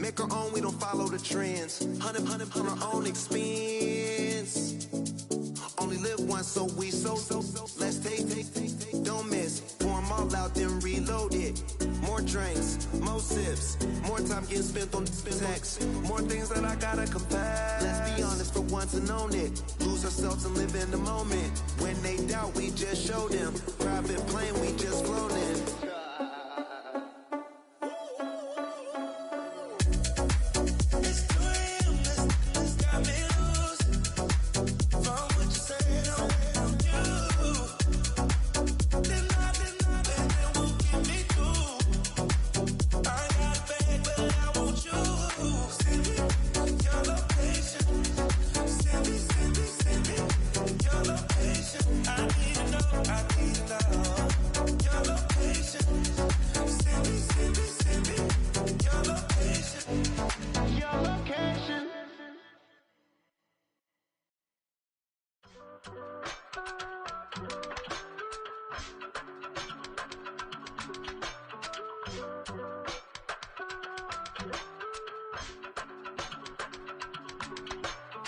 Make our own, we don't follow the trends. Hundred on our own expense. Only live once, so let's take, don't miss. Pour 'em all out, then reload it. More drinks, more sips, more time getting spent on text. More things that I gotta confess. Let's be honest for once and own it. Lose ourselves and live in the moment. When they doubt, we just show them. Private plane, we just flown in.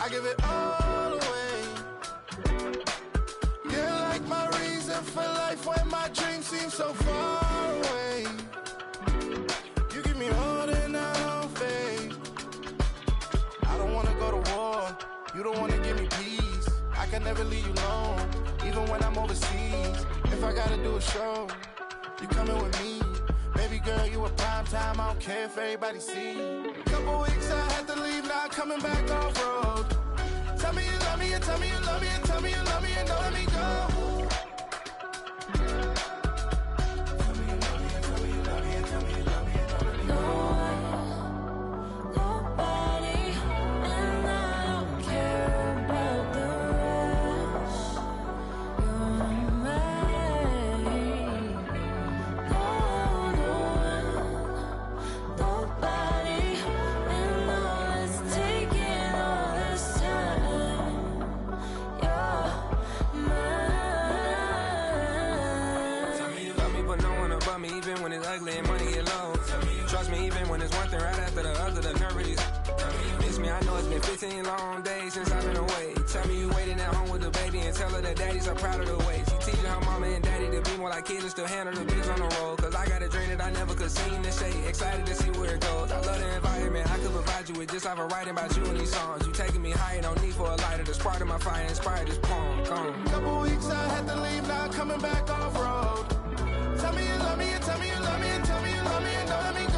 I give it all away. You're like my reason for life when my dreams seem so far away. You give me more than I faith. I don't wanna go to war. You don't wanna give me peace. I can never leave you alone, even when I'm overseas. If I gotta do a show, you coming with me. Baby girl, you a prime time. I don't care if everybody see. Couple weeks I had to leave, now coming back off road. Tell me you love me, and tell me you love me, and tell me you love me, and don't let me go. Tell me you love me, and tell me you love me, and tell me you love me, and don't let me go. Nobody, and I don't care about the rest. You're mine. Nobody, and all is taking all this time. You're mine. Tell me you love me, but no one above me, even when it's ugly and money get low. Trust me, even when it's one thing right after the other, the nerve is. Miss me, I know it's been 15 long days since I've been away. Tell me you waiting at home with the baby and tell her that daddy's so proud of the way. She teaching her mama and daddy to be more like kids and still handle the biz on the road. Cause I got a dream that I never could see in the shade. Excited to see where it goes. I love the environment. I could provide you with just like a writing about you in these songs. You taking me higher, no need for a lighter. The spark of my fire inspired this poem. Gone. Couple weeks I had to leave, now coming back off road. Tell me you love me, and tell me you love me, and tell me you love me, and don't let me go.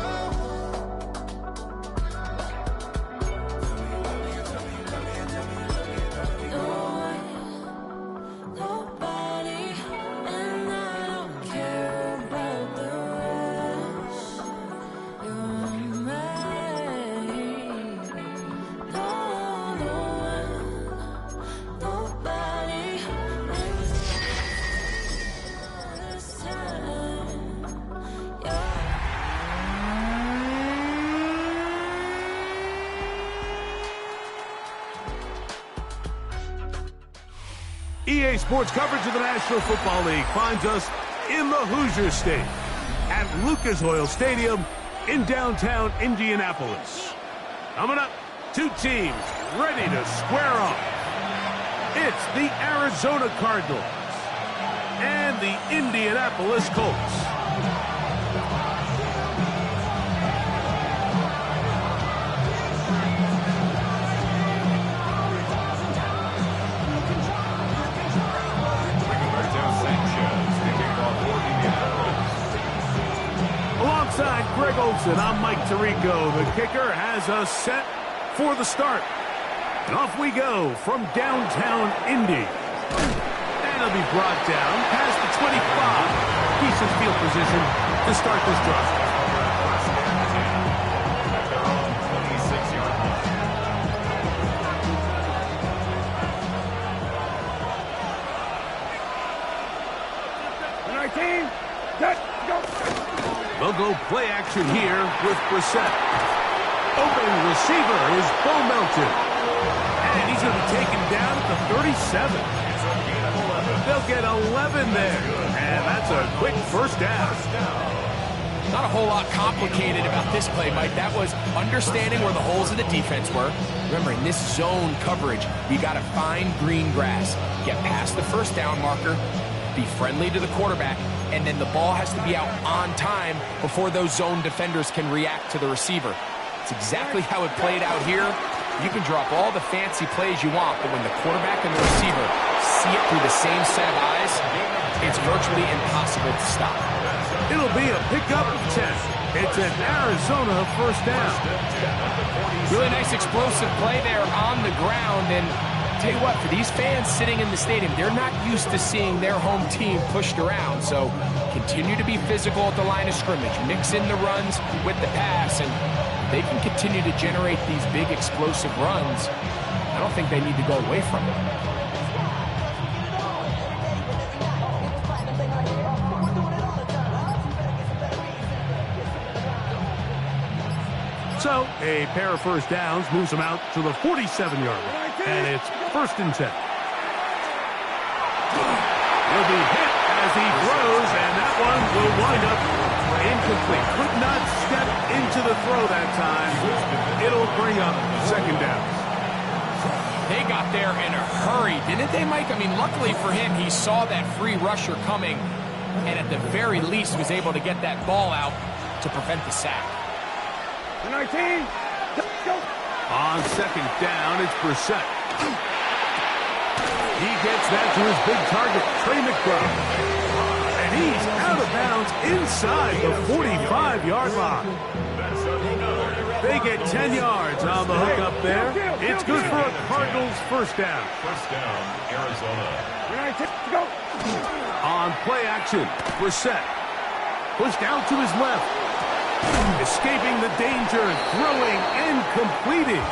Tell me you love me, and tell me you love me, and tell me you love me, and don't let me go. Nobody, and I don't care about the rest. You're mine. Nobody, and all this time. EA Sports coverage of the National Football League finds us in the Hoosier State at Lucas Oil Stadium in downtown Indianapolis. Coming up, two teams ready to square off. It's the Arizona Cardinals and the Indianapolis Colts. Alongside Greg Olson, I'm Mike Tirico. The kicker has us set for the start. And off we go from downtown Indy. And it'll be brought down past the 25. Decent field position to start this drive. They'll go play action here with Brissett. Open receiver is Bo Melton. And he's going to be taken down at the 37. They'll get 11 there. And that's a quick first down. Not a whole lot complicated about this play, Mike. That was understanding where the holes of the defense were. Remember, in this zone coverage, you got to find green grass, get past the first down marker, be friendly to the quarterback, and then the ball has to be out on time before those zone defenders can react to the receiver. It's exactly how it played out here. You can drop all the fancy plays you want, but when the quarterback and the receiver see it through the same set of eyes, it's virtually impossible to stop. It'll be a pickup of 10. It's an Arizona first down. Really nice explosive play there on the ground, and tell you what, for these fans sitting in the stadium, they're not used to seeing their home team pushed around, so continue to be physical at the line of scrimmage, mix in the runs with the pass, and they can continue to generate these big explosive runs. I don't think they need to go away from it. So, a pair of first downs moves them out to the 47-yard line, and it's 1st and 10. He'll be hit as he throws, and that one will wind up incomplete. Could not step into the throw that time. It'll bring up 2nd down. They got there in a hurry, didn't they, Mike? I mean, luckily for him, he saw that free rusher coming, and at the very least was able to get that ball out to prevent the sack. 19. On 2nd down, it's Brissett. He gets that to his big target, Trey McBride. And he's out of bounds inside the 45-yard line. They get 10 yards on the hook up there. It's good for a Cardinals first down. First down, Arizona. On play action, Brissett. Pushed out to his left. Escaping the danger, throwing and completing.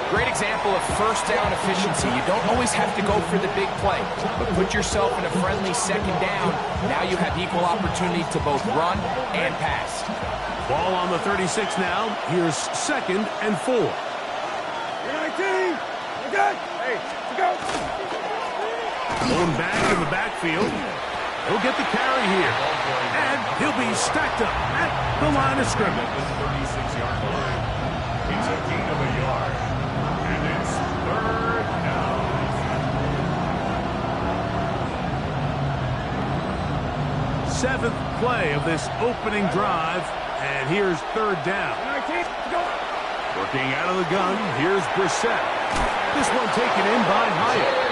Great example of first down efficiency. You don't always have to go for the big play, but put yourself in a friendly 2nd down. Now you have equal opportunity to both run and pass. Ball on the 36 now. Here's 2nd and 4. 19. Okay. Hey, let's go. Going back in the backfield. He'll get the carry here. And he'll be stacked up at the line of scrimmage. At the 36-yard line. It's a gain of a yard. And it's 3rd down. Seventh play of this opening drive. And here's 3rd down. 19. Go. Working out of the gun. Here's Brissett. This one taken in by Hyatt.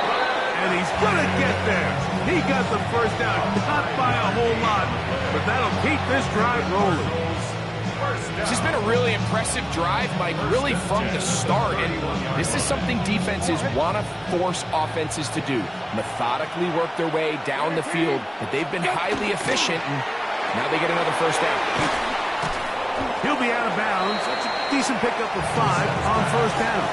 And he's going to get there. He got the first down, not by a whole lot, but that'll keep this drive rolling. This has been a really impressive drive, Mike, really from the start. And this is something defenses want to force offenses to do. Methodically work their way down the field, but they've been highly efficient, and now they get another first down. He'll be out of bounds. That's a decent pickup of 5 on first down.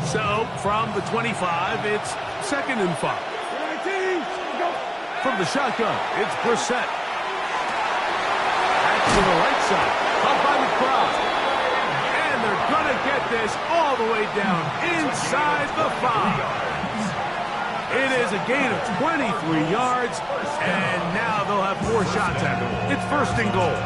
So, from the 25, it's 2nd and 5. 19. Go. From the shotgun, it's Brissett. Back to the right side, caught by McBride. And they're going to get this all the way down inside the 5. It is a gain of 23 yards, and now they'll have 4 shots at it. It's 1st and goal.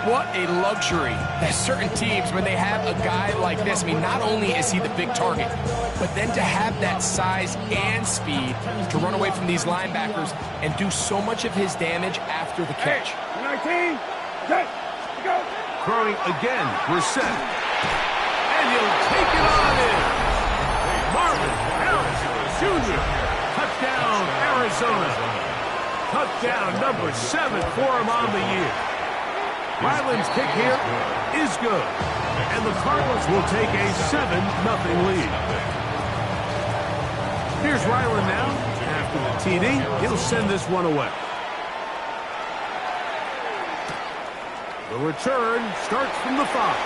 What a luxury that certain teams, when they have a guy like this, I mean, not only is he the big target, but then to have that size and speed to run away from these linebackers and do so much of his damage after the catch. 19. Set. Go. Throwing again, Brissett. And he'll take it on in. Marvin Harris Jr. Touchdown, Arizona. Touchdown number 7 for him on the year. Ryland's kick here is good. And the Cardinals will take a 7-0 lead. Here's Ryland now. After the TD, he'll send this one away. The return starts from the 5.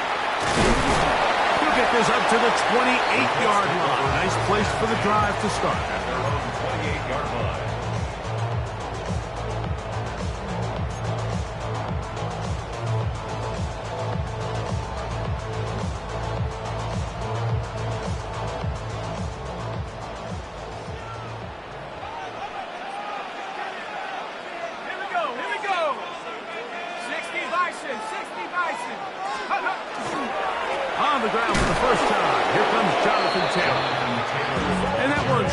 He'll get this up to the 28-yard line. Nice place for the drive to start. At their own 28-yard line.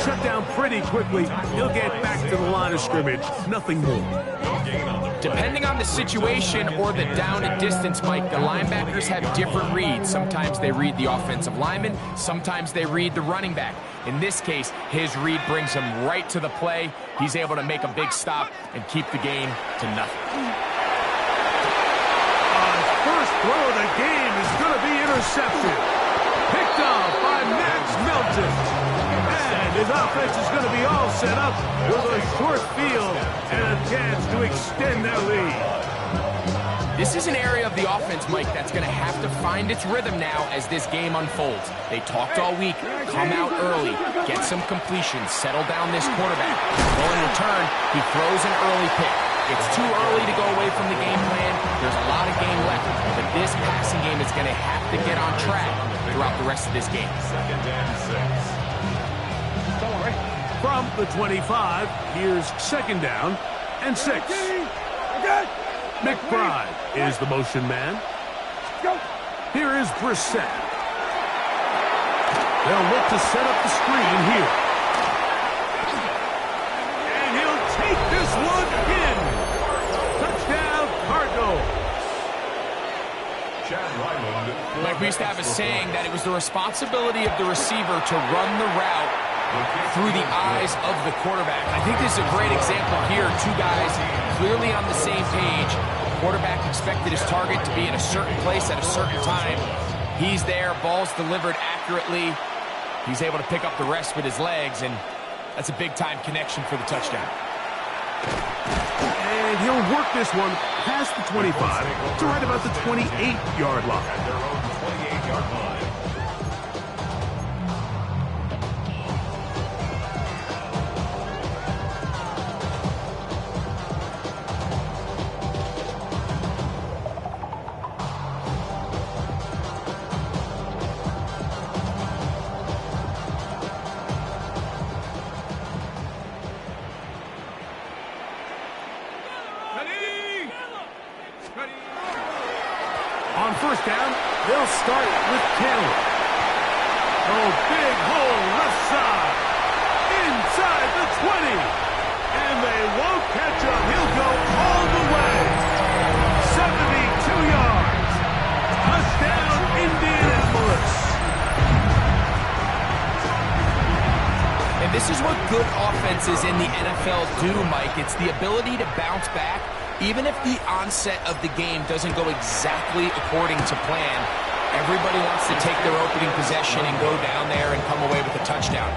shut down pretty quickly. He'll get back to the line of scrimmage. Nothing more. Depending on the situation or the down and distance, Mike, the linebackers have different reads. Sometimes they read the offensive lineman, sometimes they read the running back. In this case, his read brings him right to the play. He's able to make a big stop and keep the gain to nothing. First throw of the game is going to be intercepted. Picked off by Max Melton. And his offense is going to be all set up with a short field and a chance to extend their lead. This is an area of the offense, Mike, that's going to have to find its rhythm now as this game unfolds. They talked all week. Come out early. Get some completions. Settle down this quarterback. Well, in return, he throws an early pick. It's too early to go away from the game plan. There's a lot of game left, but this passing game is going to have to get on track throughout the rest of this game. From the 25, here's 2nd down and 6. McBride is the motion man. Here is Brissett. They'll look to set up the screen here. And he'll take this one in. Touchdown, Cardinals. Like we used to have a saying that it was the responsibility of the receiver to run the route through the eyes of the quarterback. I think this is a great example here. Two guys clearly on the same page. Quarterback expected his target to be in a certain place at a certain time. He's there, ball's delivered accurately. He's able to pick up the rest with his legs, and that's a big-time connection for the touchdown. And he'll work this one past the 25 to right about the 28-yard line. At their own 28-yard line. On 1st down, they'll start with Taylor. Oh, big hole left side. Inside the 20. And they won't catch him. He'll go all the way. 72 yards. Touchdown, Indianapolis. And this is what good offenses in the NFL do, Mike. It's the ability to bounce back. Even if the onset of the game doesn't go exactly according to plan, everybody wants to take their opening possession and go down there and come away with a touchdown.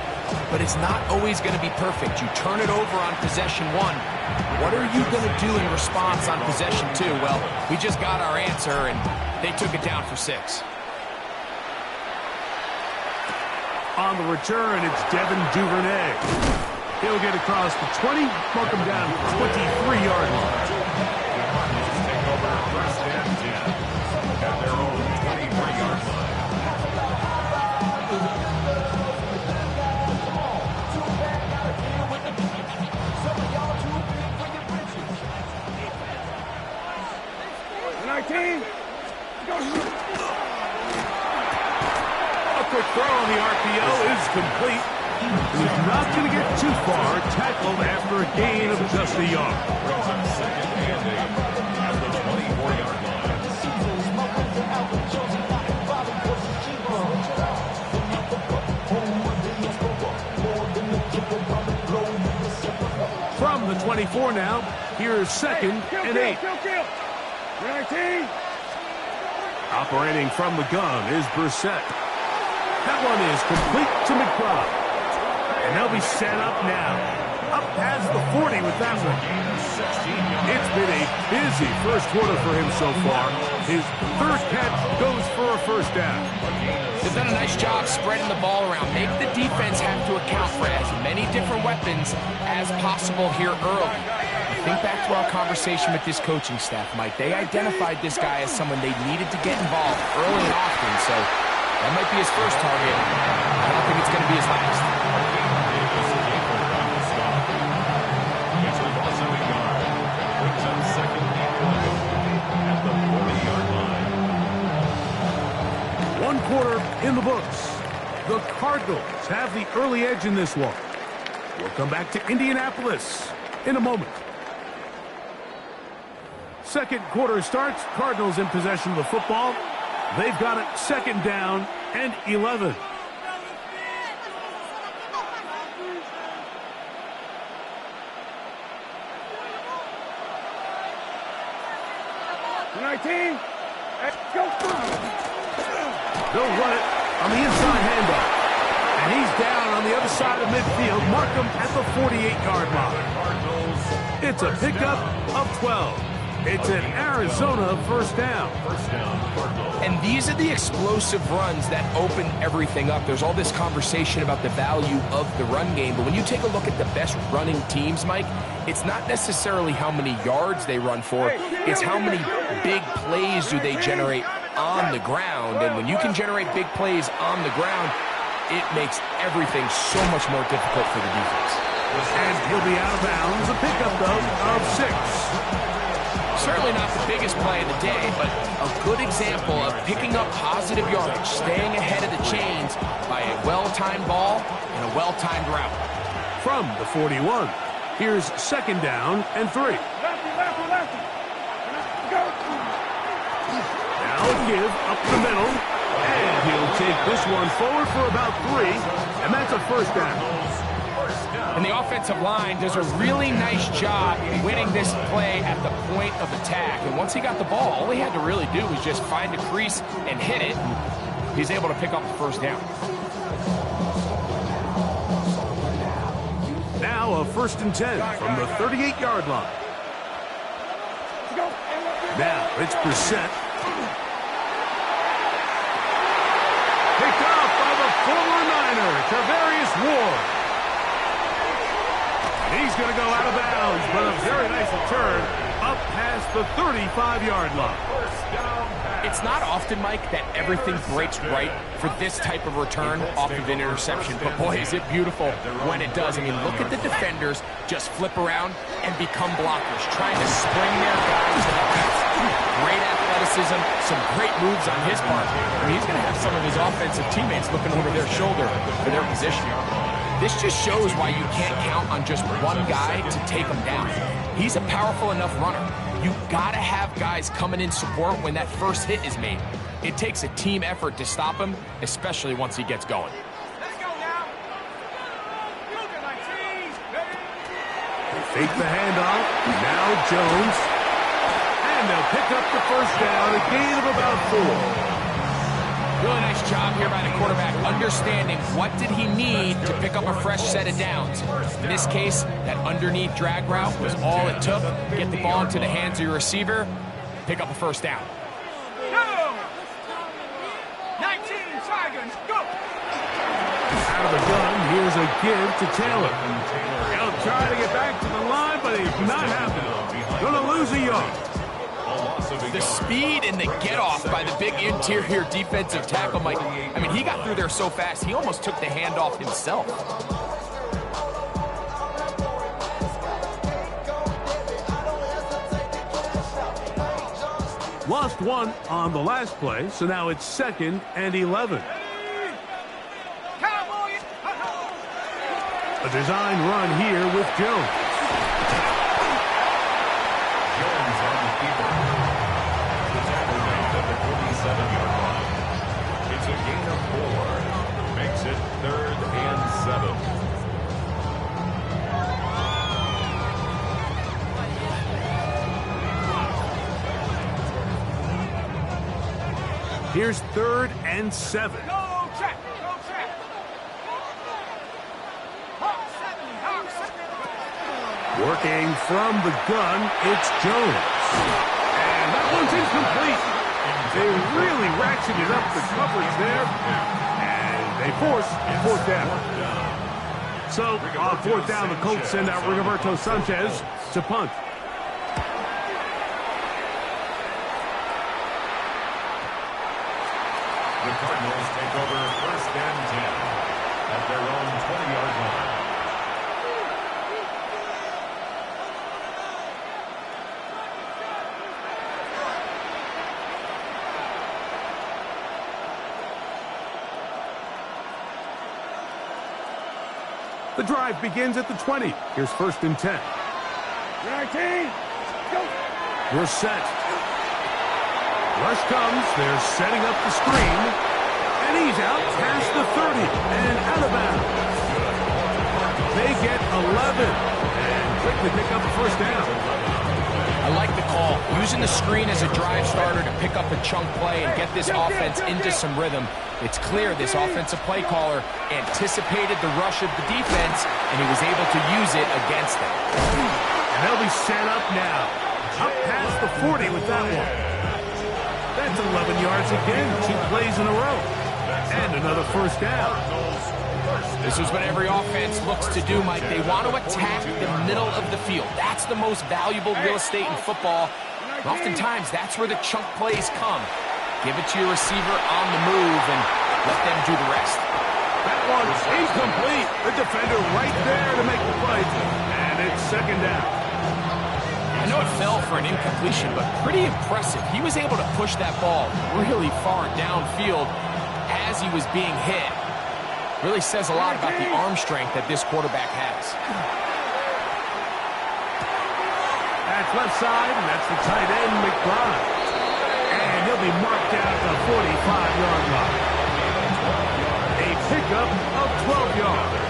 But it's not always going to be perfect. You turn it over on possession 1. What are you going to do in response on possession 2? Well, we just got our answer, and they took it down for 6. On the return, it's Devin Duvernay. He'll get across the 20, mark him down 23-yard line. Take over 1st and 10 at their own 23-yard line. A quick throw on the RPO is complete. He's not going to get too far, tackled after a gain of just a yard. 2nd and 8 at the 24-yard line. From the 24 now, here's 2nd and 8. Operating from the gun is Brissett. That one is complete to McBride. And they'll be set up now. Up past the 40 with that one. It's been a busy first quarter for him so far. His 3rd catch goes for a 1st down. They've done a nice job spreading the ball around. Make the defense have to account for as many different weapons as possible here early. Think back to our conversation with this coaching staff, Mike. They identified this guy as someone they needed to get involved early and often, so that might be his first target. I don't think it's going to be his last. One quarter in the books. The Cardinals have the early edge in this one. We'll come back to Indianapolis in a moment. Second quarter starts. Cardinals in possession of the football. They've got it second down and 11. Go. They'll run it on the inside handoff. And he's down on the other side of midfield. Mark him at the 48-yard line. It's a pickup of 12. It's an Arizona first down. And these are the explosive runs that open everything up. There's all this conversation about the value of the run game, but when you take a look at the best running teams, Mike, it's not necessarily how many yards they run for, it's how many big plays do they generate on the ground. And when you can generate big plays on the ground, it makes everything so much more difficult for the defense. And he'll be out of bounds. A pickup, though, of 6. Certainly not the biggest play of the day, but a good example of picking up positive yardage, staying ahead of the chains by a well-timed ball and a well-timed route. From the 41, here's second down and 3. Lefty. Go. Now a give up the middle, and he'll take this one forward for about 3, and that's a first down. And the offensive line does a really nice job winning this play at the point of attack. And once he got the ball, all he had to really do was just find a crease and hit it. And he's able to pick up the first down. Now a 1st and 10 from the 38-yard line. Now it's Brissett. Picked off by the former Niner, Tarvarius Ward. He's going to go out of bounds, but a very nice return up past the 35-yard line. It's not often, Mike, that everything breaks right for this type of return off of an interception. But boy, is it beautiful when it does. I mean, look at the defenders just flip around and become blockers, trying to spring their guys. Great athleticism, some great moves on his part. I mean, he's going to have some of his offensive teammates looking over their shoulder for their position. This just shows why you can't count on just one guy to take him down. He's a powerful enough runner. You gotta have guys coming in support when that first hit is made. It takes a team effort to stop him, especially once he gets going. Let's go now. Fake the handoff. Now Jones. And they'll pick up the first down, a gain of about 4. Really nice job here by the quarterback, understanding what did he need to pick up a fresh set of downs. In this case, that underneath drag route was all it took. Get the ball into the hands of your receiver, pick up a first down. Go! 19 Tigers, go! Out of the gun, here's a give to Taylor. He'll try to get back to the line, but he's not happening. Gonna lose a yard. The speed and the get-off by the big interior defensive tackle, Mike. I mean, he got through there so fast, he almost took the handoff himself. Lost 1 on the last play, so now it's 2nd and 11. A design run here with Jones. Jones on the keeper. The tackle made at the 47-yard line. It's a gain of 4. Makes it 3rd and 7. Here's 3rd and 7. Go check. Working from the gun, it's Jones. And that one's incomplete. They really ratcheted up the coverage there. And they force 4th down. So, on 4th down, the Colts send out Rigoberto Sanchez to punt. The Cardinals take over 1st and 10 at their own 20-yard line. The drive begins at the 20. Here's 1st and 10. 19. Go. We're set. Rush comes. They're setting up the screen. And he's out past the 30 and out of bounds. They get 11 and quickly pick up a 1st down. I like the call. Using the screen as a drive starter to pick up a chunk play and get this offense into some rhythm. It's clear this offensive play caller anticipated the rush of the defense, and he was able to use it against them. And they'll be set up now. Up past the 40 with that one. That's 11 yards again. 2 plays in a row. And another 1st down. This is what every offense looks to do, Mike. They want to attack the middle of the field. That's the most valuable real estate in football. And oftentimes, that's where the chunk plays come. Give it to your receiver on the move and let them do the rest. That one's incomplete. The defender right there to make the play. And it's 2nd down. I know it fell for an incompletion, but pretty impressive. He was able to push that ball really far downfield as he was being hit. Really says a lot about the arm strength that this quarterback has. That's left side, and that's the tight end, McBride. And he'll be marked down at the 45-yard line. A pickup of 12 yards.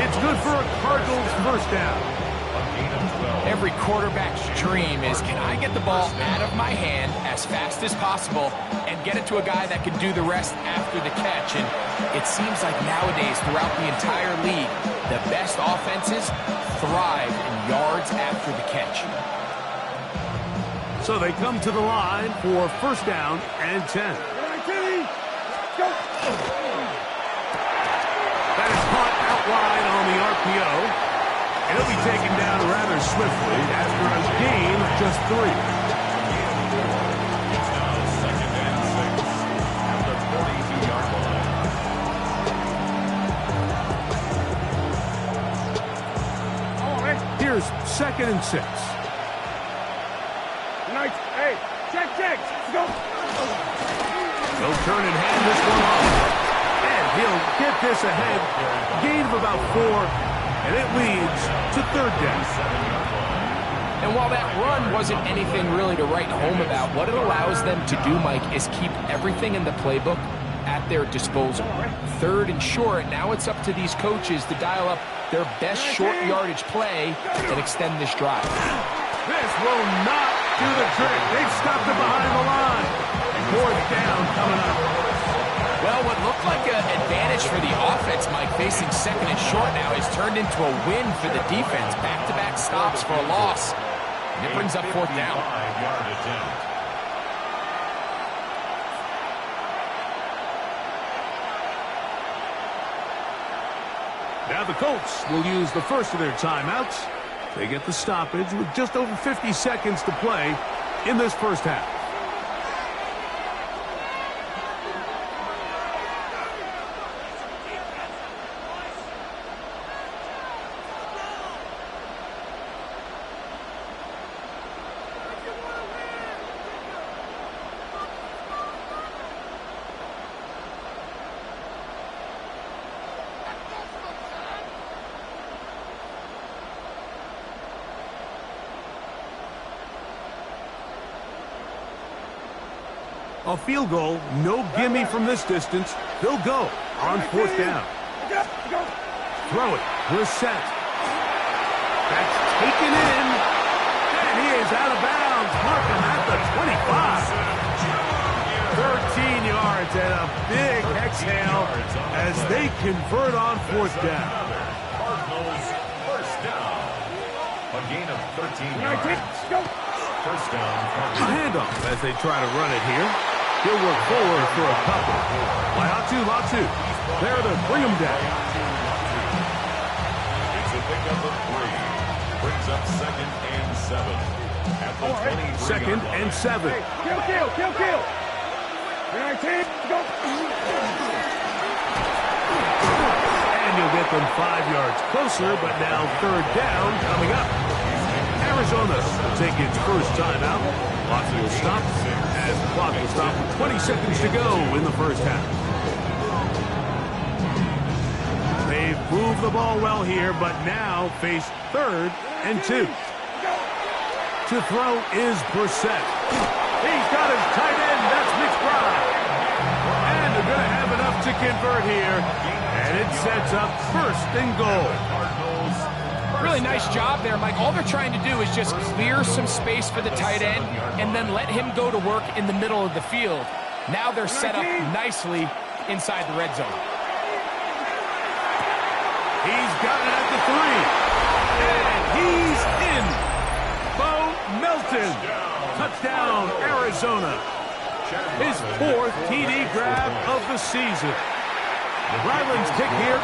It's good for a Cardinals 1st down. Every quarterback's dream is, can I get the ball out of my hand as fast as possible and get it to a guy that can do the rest after the catch? And it seems like nowadays throughout the entire league, the best offenses thrive in yards after the catch. So they come to the line for 1st down and 10. 19. Go. That is caught out wide on the RPO. He'll be taken down rather swiftly after a gain of just 3. It's now 2nd and 6 at the 42-yard line. Come on, man. Here's 2nd and 6. Nice. Hey, check. Let's go. He'll turn and hand this one off. And he'll get this ahead. Gain of about 4. And it leads to 3rd down. And while that run wasn't anything really to write home about, what it allows them to do, Mike, is keep everything in the playbook at their disposal. 3rd and short, now it's up to these coaches to dial up their best short yardage play and extend this drive. This will not do the trick. They've stopped it behind the line. 4th down coming up. Well, what looked like an advantage for the offense, Mike, facing 2nd and short now, has turned into a win for the defense. Back-to-back stops for a loss. And it brings up 4th down. 5-yard attempt. Now the Colts will use the first of their timeouts. They get the stoppage with just over 50 seconds to play in this 1st half. A field goal, no gimme from this distance. They'll go on 4th down. Throw it. We're set. That's taken in. And he is out of bounds. Mark him at the 25. 13 yards and a big exhale as they convert on 4th down. Cardinals 1st down. A gain of 13 yards. 1st down. A handoff as they try to run it here. He'll work forward for a couple. Latu. There to bring him down. It's a pickup of 3. Brings up 2nd and 7. At the 23 2nd and 7. Kill. 19. Go. And you'll get them 5 yards closer, but now 3rd down coming up. Arizona will take its first timeout. Clock will stop as the clock will stop with 20 seconds to go in the 1st half. They've moved move the ball well here, but now face 3rd and 2. To throw is Brissett. He's got his tight end. That's McBride. And they're going to have enough to convert here. And it sets up 1st and goal. Really nice job there, Mike. All they're trying to do is just clear some space for the tight end and then let him go to work in the middle of the field. Now they're set up nicely inside the red zone. He's got it at the 3. And he's in. Bo Melton. Touchdown, Arizona. His 4th TD grab of the season. Ryland's kick here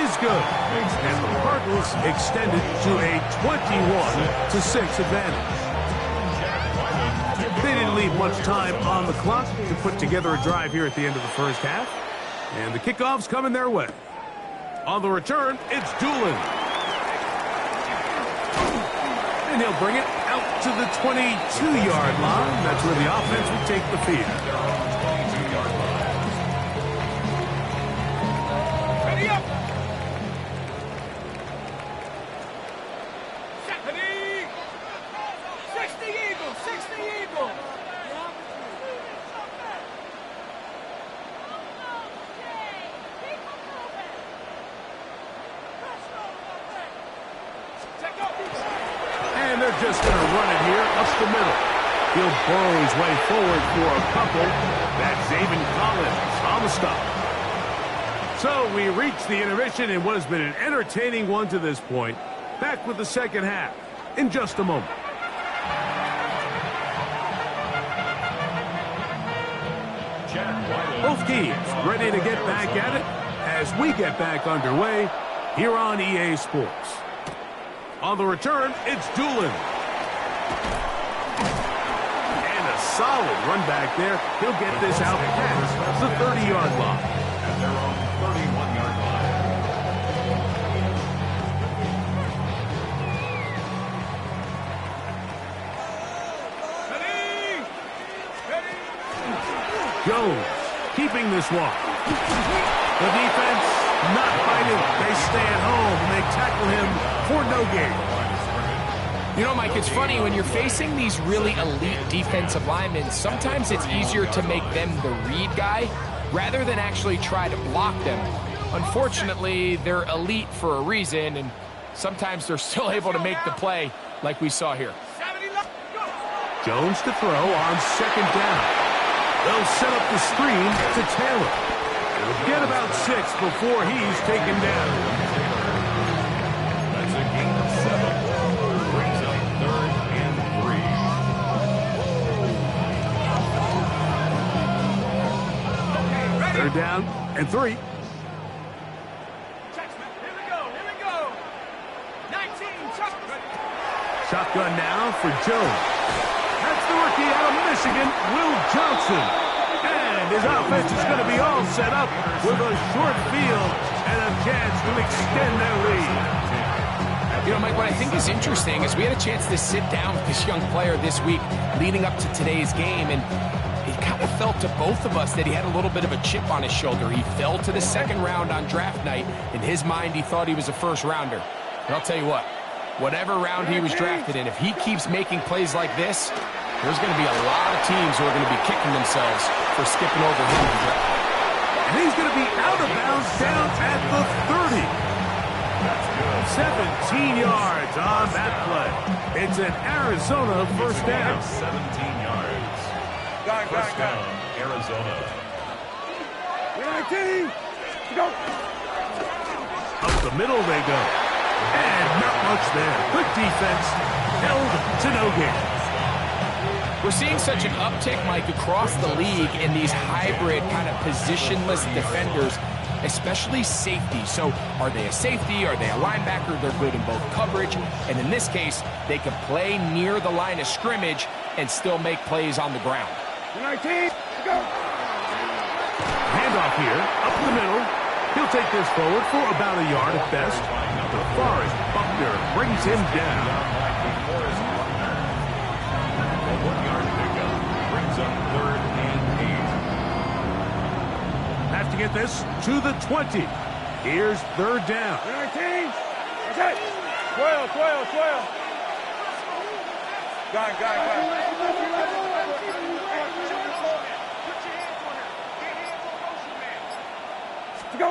is good. And the Cardinals extended to a 21-6 advantage. They didn't leave much time on the clock to put together a drive here at the end of the first half. And the kickoff's coming their way. On the return, it's Doolin. And he'll bring it out to the 22-yard line. That's where the offense will take the field. Ready up! And they're just going to run it here up the middle. He'll burrow his way forward for a couple. That's Zaven Collins on the stop. So we reach the intermission in what has been an entertaining one to this point. Back with the second half in just a moment. Both teams ready to get back at it as we get back underway here on EA Sports. On the return, it's Doolin. And a solid run back there. He'll get this out past the 30-yard line. At their own 31-yard line. Jones keeping this one. The defense not fighting. They stay at home and they tackle him for no gain. You know, Mike, it's funny when you're facing these really elite defensive linemen, sometimes it's easier to make them the read guy rather than actually try to block them. Unfortunately, they're elite for a reason, and sometimes they're still able to make the play like we saw here. Jones to throw on 2nd down. They'll set up the screen to Taylor. He'll get about 6 before he's taken down. That's a gain of 7. Brings up 3rd and 3. 3rd down and 3. Shotgun now for Jones. That's the rookie out of Michigan, Will Johnson. And his offense is going to be all set up with a short field and a chance to extend their lead. You know, Mike, what I think is interesting is we had a chance to sit down with this young player this week leading up to today's game, and it kind of felt to both of us that he had a little bit of a chip on his shoulder. He fell to the 2nd round on draft night. In his mind, he thought he was a 1st rounder. And I'll tell you what, whatever round he was drafted in, if he keeps making plays like this, there's going to be a lot of teams who are going to be kicking themselves for skipping over him. And he's going to be out of bounds down at the 30. 17 yards on that play. It's an Arizona 1st down. 17 yards. First down, Arizona. 19, go. Up the middle they go. And not much there. Good defense. Held to no gain. We're seeing such an uptick, Mike, across the league in these hybrid kind of positionless defenders, especially safety. So are they a safety? Are they a linebacker? They're good in both coverage. And in this case, they can play near the line of scrimmage and still make plays on the ground. 19, go. Handoff here, up the middle. He'll take this forward for about a yard at best. Forrest Buckner brings him down. A 1-yard pickup brings up 3rd and 8. Have to get this to the 20. Here's third down. 19. That's it. 12. Got it. Go.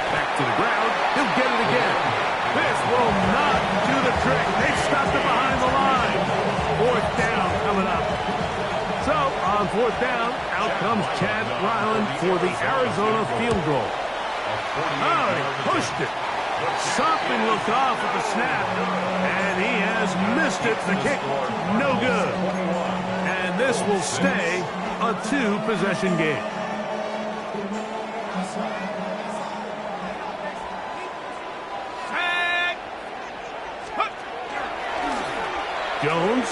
Back to the ground. He'll get it again. This will not do the trick. They've stopped it behind the line. Fourth down coming up. So, on fourth down, out comes Chad Ryland for the Arizona field goal. Oh, he pushed it. Something looked off at the snap, and he has missed it. The kick, no good. And this will stay a two-possession game. Jones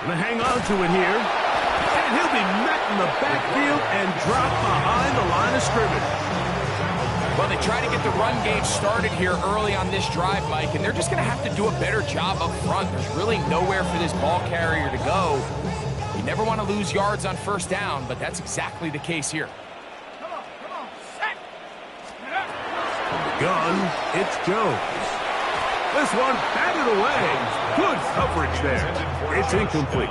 going to hang on to it here. And he'll be met in the backfield and dropped behind the line of scrimmage. Well, they try to get the run game started here early on this drive, Mike, and they're just going to have to do a better job up front. There's really nowhere for this ball carrier to go. You never want to lose yards on first down, but that's exactly the case here. From the gun, it's Jones. This one batted away. Good coverage there. It's incomplete.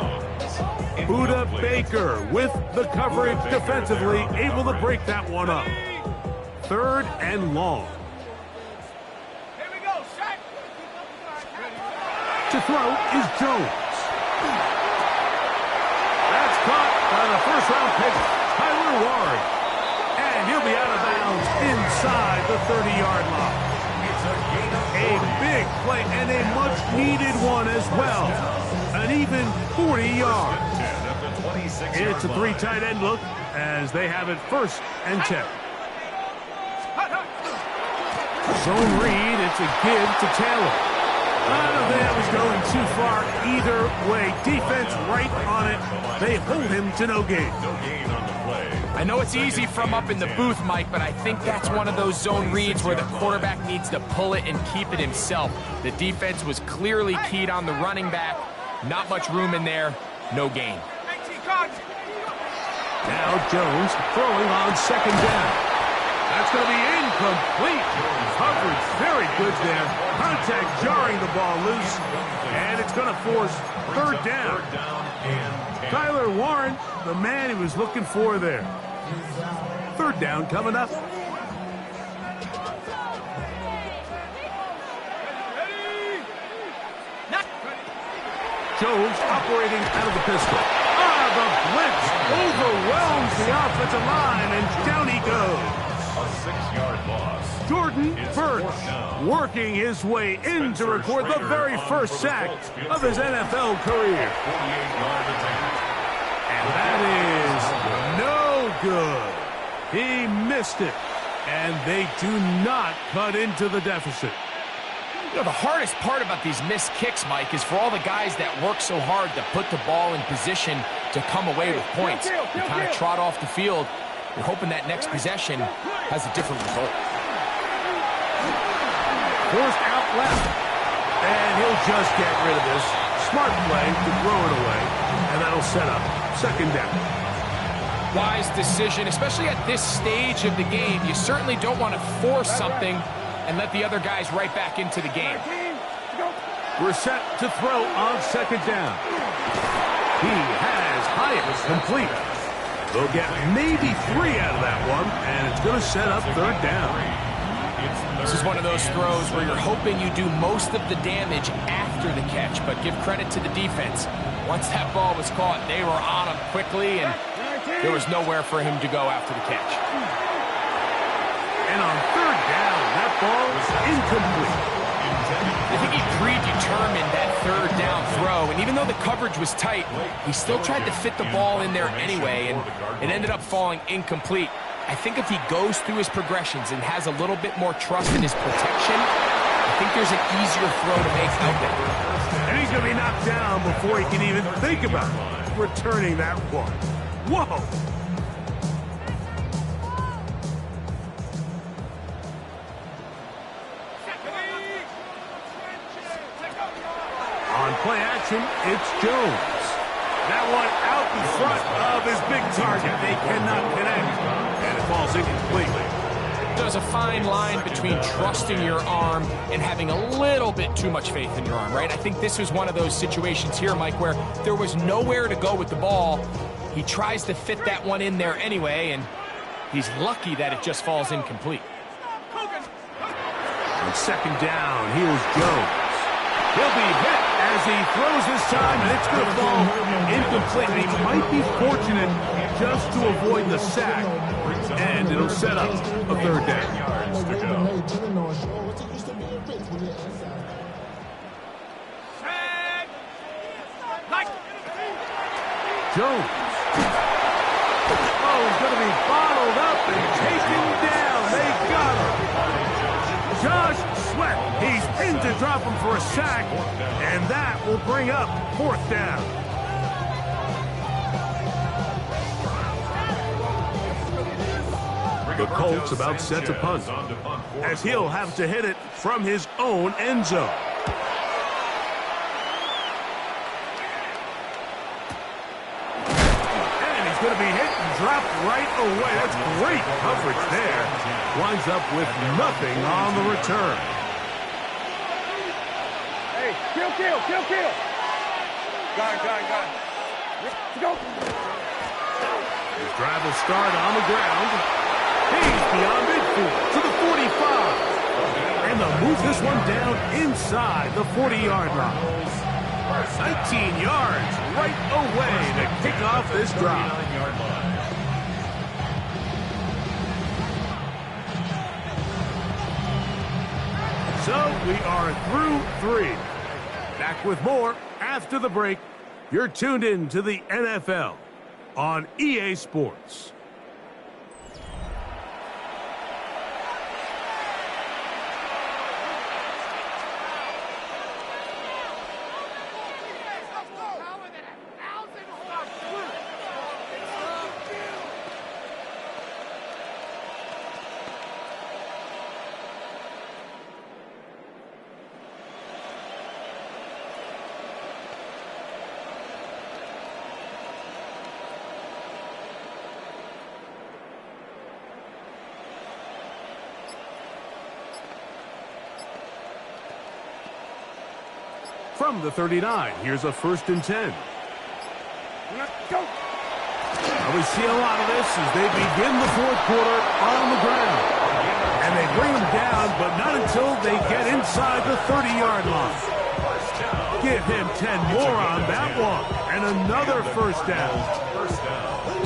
Buda Baker with the coverage defensively, able to break that one up. Third and long. Here we go, Shaq. To throw is Jones. That's caught by the first-round pick, Tyler Warren. And he'll be out of bounds inside the 30-yard line. A big play and a much-needed one as well. An even 40 yards. It's a three tight end look as they have it first and 10. Zone read, it's a give to Taylor. I don't think that was going too far either way. Defense right on it. They hold him to no gain. I know it's easy from up in the booth, Mike, but I think that's one of those zone reads where the quarterback needs to pull it and keep it himself. The defense was clearly keyed on the running back. Not much room in there. No gain. Now Jones throwing on second down. That's going to be incomplete. Coverage very good there. Contact jarring the ball loose. And it's going to force third down. Tyler Warren, the man he was looking for there. Third down coming up. Jones operating out of the pistol. The blitz overwhelms the offensive line, and down he goes. A 6-yard loss. Jordan Birch working his way in to record the very first sack of his NFL career. And that is no good. He missed it, and they do not cut into the deficit. You know, the hardest part about these missed kicks, Mike, is for all the guys that work so hard to put the ball in position to come away with points. You kind of trot off the field. You're hoping that next possession has a different result. Forced out left. And he'll just get rid of this. Smart play to throw it away. And that'll set up second down. Wise decision, especially at this stage of the game. You certainly don't want to force something and let the other guys right back into the game. We're set to throw on second down. He has Hyatt complete. They'll get maybe 3 out of that one, and it's going to set up third down. This is one of those throws where you're hoping you do most of the damage after the catch, but give credit to the defense. Once that ball was caught, they were on him quickly, and there was nowhere for him to go after the catch. And on third down, that ball is incomplete. I think he predetermined that third down throw, and even though the coverage was tight, he still tried to fit the ball in there anyway, and it ended up falling incomplete. I think if he goes through his progressions and has a little bit more trust in his protection, I think there's an easier throw to make out there. And he's going to be knocked down before he can even think about returning that one. Whoa! On play action, it's Jones. That one out in front of his big target. They cannot connect. And it falls incomplete. There's a fine line between trusting your arm and having a little bit too much faith in your arm, right? I think this was one of those situations here, Mike, where there was nowhere to go with the ball. He tries to fit that one in there anyway, and he's lucky that it just falls incomplete. On second down, here's Jones. He'll be hit as he throws this time, and it's going to fall incomplete. And he might be fortunate just to avoid the sack, and it'll set up a third down. Jones. Oh, he's going to be bottled up and taken down. They got him. Josh Sweat, he's in to drop him for a sack, and that will bring up fourth down. The Colts about set to punt, as he'll have to hit it from his own end zone. And he's going to be hit and dropped right away. That's great coverage there. Winds up with nothing on the return. Hey, kill. Got it. Let's go. His drive will start on the ground. He's beyond midfield to the 45. And they'll move this one down inside the 40-yard line. 19 yards right away to kick off this drive. So we are through 3. Back with more after the break. You're tuned in to the NFL on EA Sports. From the 39, here's a 1st and 10. Let's go. We see a lot of this as they begin the fourth quarter on the ground. And they bring them down, but not until they get inside the 30-yard line. Give him 10 more on that one. And another first down.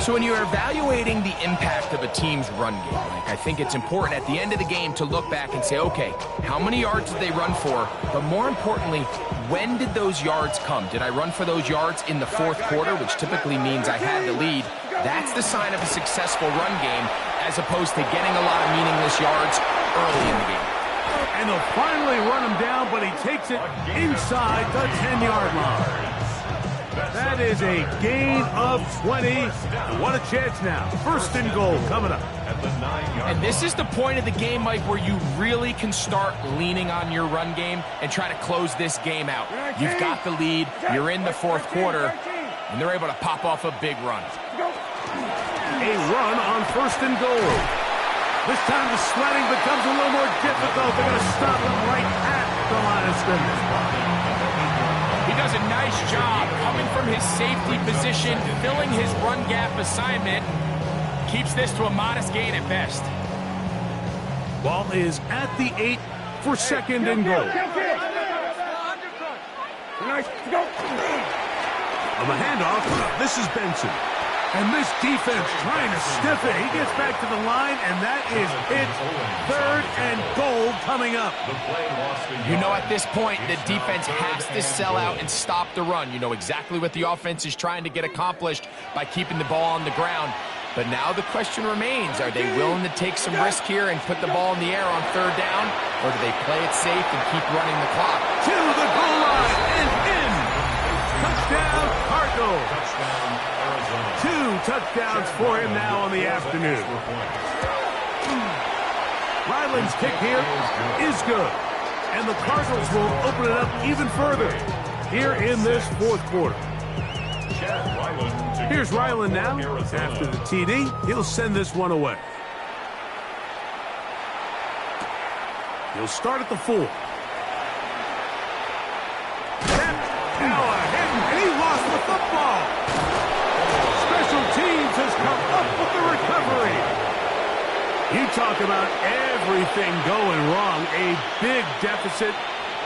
So when you're evaluating the impact of a team's run game, I think it's important at the end of the game to look back and say, okay, how many yards did they run for? But more importantly, when did those yards come? Did I run for those yards in the fourth quarter, which typically means I had the lead? That's the sign of a successful run game, as opposed to getting a lot of meaningless yards early in the game. And they'll finally run him down, but he takes it inside the 10-yard line. That is a gain of 20. What a chance now. 1st and goal coming up. And this is the point of the game, Mike, where you really can start leaning on your run game and try to close this game out. You've got the lead. You're in the fourth quarter, and they're able to pop off a big run. A run on 1st and goal. This time the sledding becomes a little more difficult. They're going to stop him right at the line of scrimmage. He does a nice job coming from his safety position, filling his run gap assignment. Keeps this to a modest gain at best. Ball is at the 8 for 2nd and goal. Nice. Go. On the handoff, this is Benson. And this defense trying to stiff it. He gets back to the line, and that is it. 3rd and goal coming up. You know, at this point, the defense has to sell out and stop the run. You know exactly what the offense is trying to get accomplished by keeping the ball on the ground. But now the question remains, are they willing to take some risk here and put the ball in the air on 3rd down? Or do they play it safe and keep running the clock? To the goal line and in. Touchdown, Cardinals. 2 touchdowns for him now on the afternoon. Ryland's kick here is good. And the Cardinals will open it up even further here in this fourth quarter. Here's Ryland now. After the TD, he'll send this one away. He'll start at the 4. Now a hit, and he lost the football. Special teams has come up with the recovery. You talk about everything going wrong. A big deficit.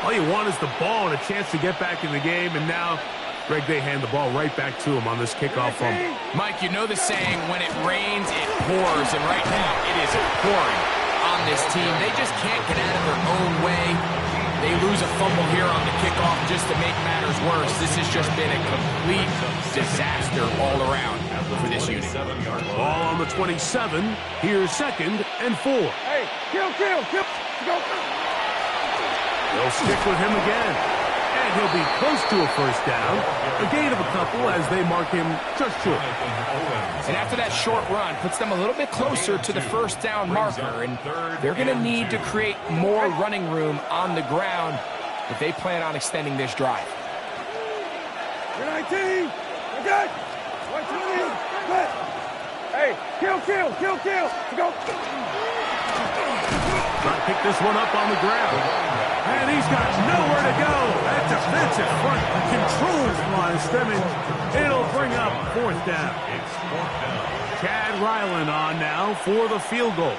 All you want is the ball and a chance to get back in the game, and now Greg, they hand the ball right back to him on this kickoff fumble. Mike, you know the saying, when it rains, it pours, and right now it is pouring on this team. They just can't get out of their own way. They lose a fumble here on the kickoff just to make matters worse. This has just been a complete disaster all around for this unit. Ball on the 27. Here's 2nd and 4. Hey, kill. Go. They'll stick with him again. And he'll be close to a first down. A gain of a couple as they mark him just short. And after that short run, puts them a little bit closer to the first down marker. And they're going to need to create more running room on the ground if they plan on extending this drive. You're 19. Okay. 120. Good. Hey, kill. Go. Trying to pick this one up on the ground. And he's got nowhere to go. That defensive front controls line stemming. It'll bring up 4th down. Chad Ryland on now for the field goal.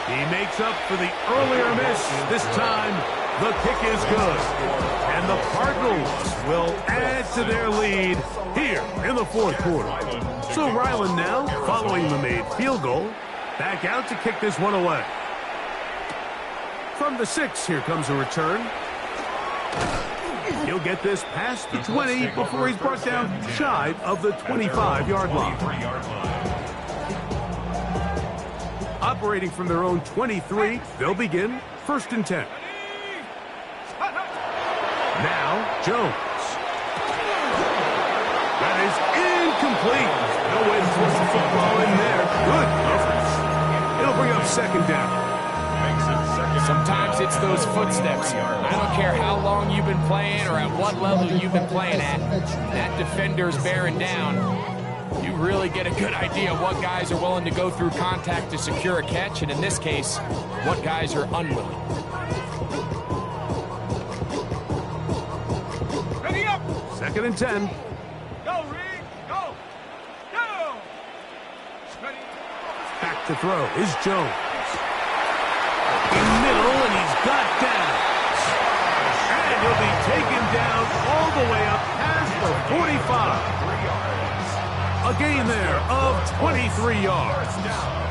He makes up for the earlier miss. This time, the kick is good. And the Cardinals will add to their lead here in the 4th quarter. So Ryland now, following the made field goal, back out to kick this one away. From the 6, here comes a return. He'll get this past the 20 before he's brought down shy of the 25-yard line. Operating from their own 23, they'll begin 1st and 10. Now, Jones. That is incomplete. No way to force the football in there. Good coverage. It'll bring up 2nd down. Sometimes it's those footsteps. I don't care how long you've been playing or at what level you've been playing at. That defender's bearing down. You really get a good idea of what guys are willing to go through contact to secure a catch, and in this case, what guys are unwilling. Ready up. 2nd and 10. Go, Reed. Go. Ready. Back to throw is Jones. In middle, and he's got down. And he'll be taken down all the way up past the 45. A gain there of 23 yards.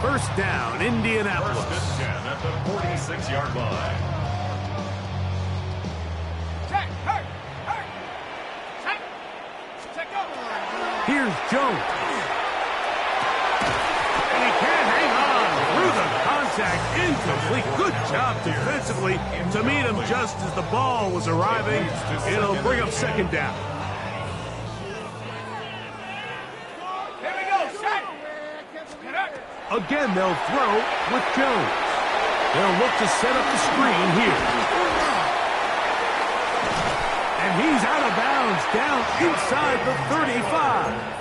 First down, Indianapolis. First and 10 at the 46-yard line. Check. Go. Here's Jones. And he can't hang on through the contact. Incomplete. Good job defensively to meet him just as the ball was arriving. It'll bring up 2nd down. Here we go. Check. Again, they'll throw with Jones. They'll look to set up the screen here. And he's out of bounds down inside the 35.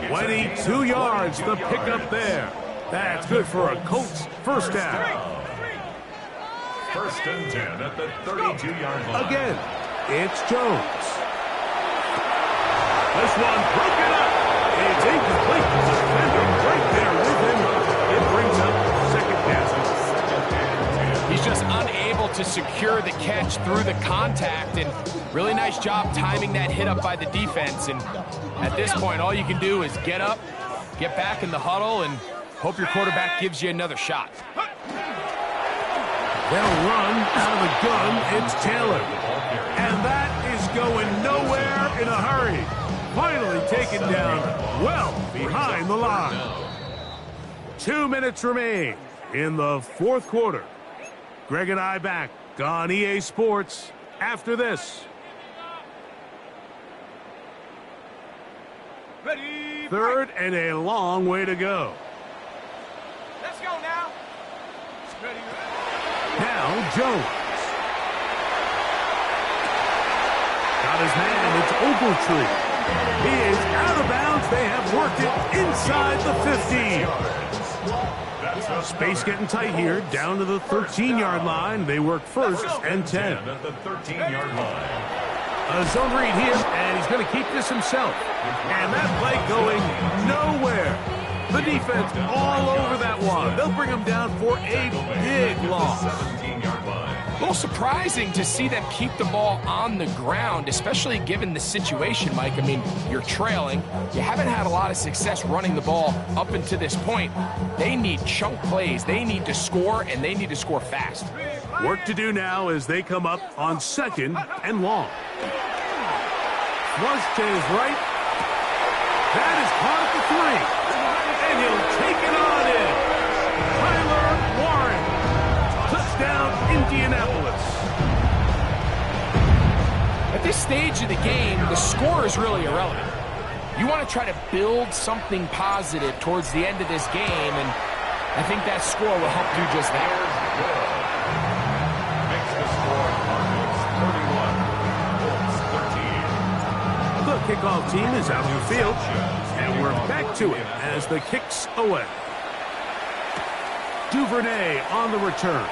22 yards, the pickup there. That's good for a Colts first down. 1st and 10 at the 32-yard line. Again, it's Jones. This one broken up. It's incomplete. The defender right there with him. It brings up 2nd down. He's just unable to secure the catch through the contact, and really nice job timing that hit up by the defense. And at this point, all you can do is get up, get back in the huddle, and hope your quarterback gives you another shot. They'll run out of the gun. It's Taylor. And that is going nowhere in a hurry. Finally taken down well behind the line. 2 minutes remain in the 4th quarter. Greg and I back on EA Sports after this. Ready. 3rd and a long way to go. Let's go now. Ready. Now Jones. Got his man, it's Ogletree. He is out of bounds. They have worked it inside the 15. Space getting tight here, down to the 13-yard line. They work first and 10. At the 13-yard line. A zone read here, and he's going to keep this himself. And that play going nowhere. The defense all over that one. They'll bring him down for a big loss. 17-yard line. A little surprising to see them keep the ball on the ground, especially given the situation, Mike. I mean, you're trailing. You haven't had a lot of success running the ball up until this point. They need chunk plays. They need to score, and they need to score fast. Work to do now as they come up on second and long. Flush to his right. That is caught at the 3. And he'll take it on in. Tyler Warren. Touchdown, Indianapolis. At this stage of the game, the score is really irrelevant. You want to try to build something positive towards the end of this game, and I think that score will help do just that. Makes the score Cardinals 31, Colts 13. The kickoff team is out on the field, and we're back to it as the kick's away. Duvernay on the return.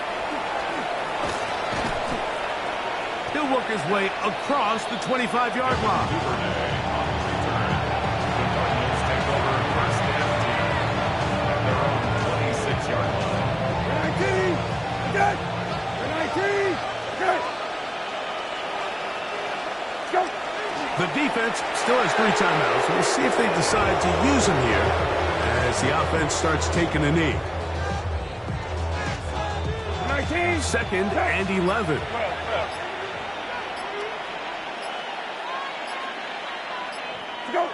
He'll work his way across the 25-yard line. Duvernay on the return. The Cardinals take over first and 10 at their own 26-yard line. 19! Good! 19! Good! Let's go! The defense still has 3 timeouts. We'll see if they decide to use them here as the offense starts taking a knee. 19! Second and 11. Go!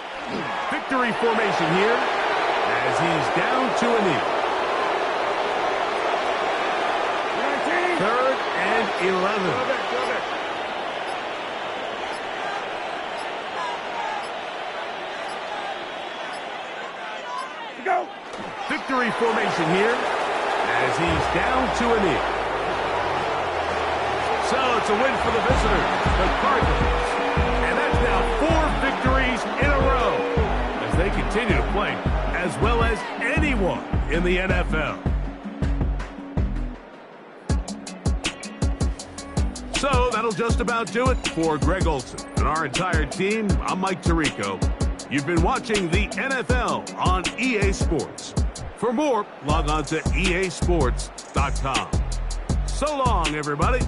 Victory formation here as he's down to a knee. 19! Third and 11. Go! Victory formation here as he's down to a knee. So it's a win for the visitors, the Cardinals. And that's now 4 victories in a row as they continue to play as well as anyone in the NFL. So that'll just about do it for Greg Olson and our entire team. I'm Mike Tirico. You've been watching the NFL on EA Sports. For more, log on to easports.com. So long, everybody.